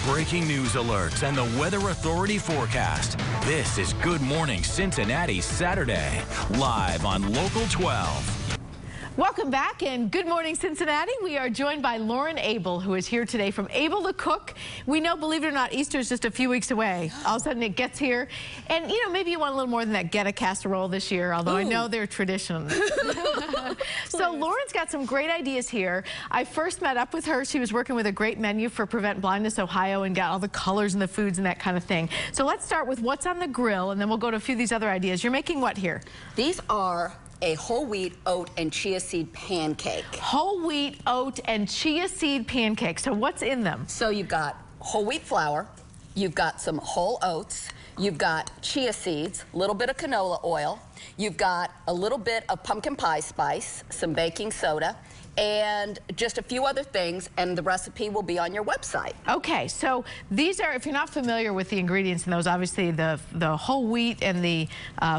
breaking news alerts and the Weather Authority forecast. This is Good Morning Cincinnati Saturday, live on Local 12. Welcome back and Good Morning Cincinnati. We are joined by Lauren Abel, who is here today from Abel to Cook. We know, believe it or not, Easter is just a few weeks away. All of a sudden it gets here. And, you know, maybe you want a little more than that get a casserole this year, although I know they're traditions. So Lauren's got some great ideas here. I first met up with her. She was working with a great menu for Prevent Blindness Ohio and got all the colors and the foods and that kind of thing. So let's start with what's on the grill, and then we'll go to a few of these other ideas. You're making what here? These are a whole wheat, oat, and chia seed pancake. Whole wheat, oat, and chia seed pancake. So what's in them? So you've got whole wheat flour, you've got some whole oats, you've got chia seeds, a little bit of canola oil, you've got a little bit of pumpkin pie spice, some baking soda, and just a few other things, and the recipe will be on your website. Okay, so these are, if you're not familiar with the ingredients in those, obviously the whole wheat and the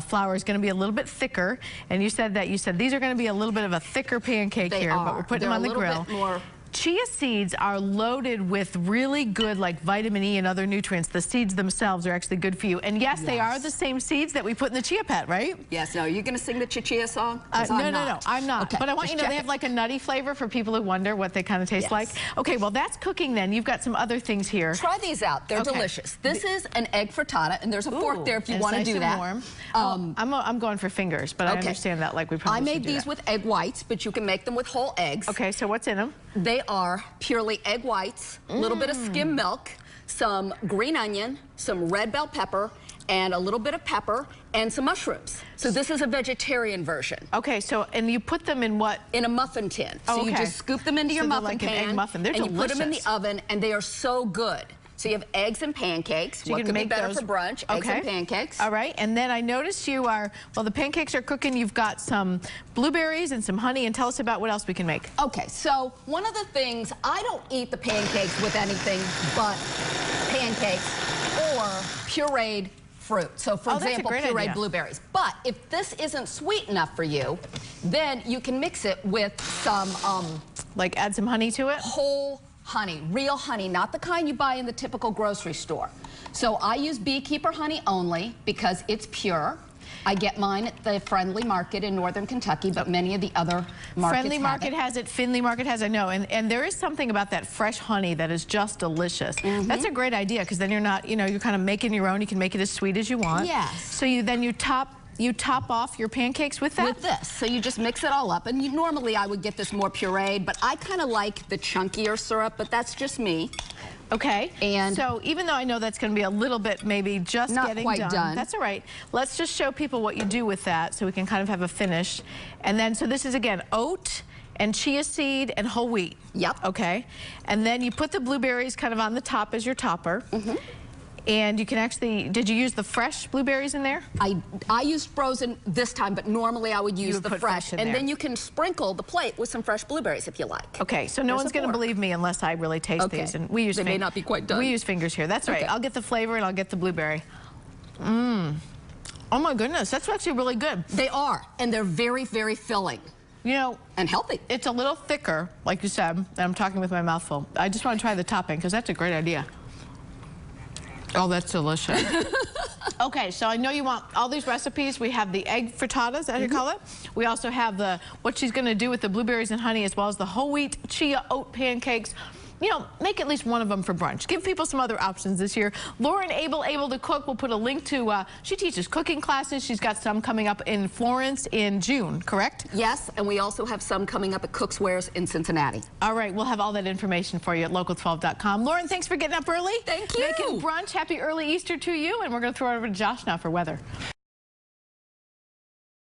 flour is going to be a little bit thicker, and you said these are going to be a little bit of a thicker pancake here, but we're putting them on the grill. Chia seeds are loaded with really good, like vitamin E and other nutrients. The seeds themselves are actually good for you. And yes, they are the same seeds that we put in the Chia Pet, right? Yes. Now, are you going to sing the Chia song? No, I'm not. Okay, but I want you to know they have like a nutty flavor for people who wonder what they kind of taste like. Okay, well, that's cooking then. You've got some other things here. Try these out. They're delicious. This is an egg frittata, and there's a fork there if you want to do that. Warm. I'm going for fingers, but I understand that like we probably I made these with egg whites, but you can make them with whole eggs. Okay, so what's in them? They are purely egg whites, a little bit of skim milk, some green onion, some red bell pepper, and a little bit of pepper, and some mushrooms. So this is a vegetarian version. Okay, so, and you put them in what? In a muffin tin. So you just scoop them into your muffin pan, an egg muffin. They're delicious. You put them in the oven, and they are so good. So you have eggs and pancakes. So what could be better for brunch? Eggs and pancakes. All right, and then I noticed you are, well, the pancakes are cooking. You've got some blueberries and some honey, and tell us about what else we can make. Okay, so one of the things, I don't eat the pancakes with anything but pancakes or pureed fruit. So for example, pureed blueberries. But if this isn't sweet enough for you, then you can mix it with some like add some honey to it? Whole honey, real honey, not the kind you buy in the typical grocery store. So I use beekeeper honey only because it's pure. I get mine at the Friendly Market in Northern Kentucky, but many of the other markets Friendly Market has it, Findlay Market has it, I know. And there is something about that fresh honey that is just delicious. That's a great idea because then you're not, you know, you're kind of making your own. You can make it as sweet as you want. Yes. So you top off your pancakes with that? With this. So you just mix it all up. And normally I would get this more pureed, but I kind of like the chunkier syrup, but that's just me. Okay. And so even though I know that's going to be a little bit maybe just not getting quite done. That's all right. Let's just show people what you do with that so we can kind of have a finish. And then, so this is again oat and chia seed and whole wheat. Yep. Okay. And then you put the blueberries kind of on the top as your topper. And you can actually, did you use the fresh blueberries in there? I used frozen this time, but normally I would use the fresh. And then you can sprinkle the plate with some fresh blueberries if you like. Okay, so no one's going to believe me unless I really taste these. And we use they may not be quite done. We use fingers here. That's right. I'll get the flavor and I'll get the blueberry. Oh my goodness, that's actually really good. They are, and they're very, very filling. You know, and healthy. It's a little thicker, like you said, and I'm talking with my mouth full. I just want to try the topping because that's a great idea. Oh, that's delicious. Okay, so I know you want all these recipes. We have the egg frittatas, as you call it. We also have what she's going to do with the blueberries and honey, as well as the whole wheat chia oat pancakes. You know, make at least one of them for brunch. Give people some other options this year. Lauren Abel, Able to Cook, we'll put a link to, she teaches cooking classes. She's got some coming up in Florence in June, correct? Yes, and we also have some coming up at Cook's Wares in Cincinnati. All right, we'll have all that information for you at local12.com. Lauren, thanks for getting up early. Thank you. Making brunch. Happy early Easter to you, and we're going to throw it over to Josh now for weather.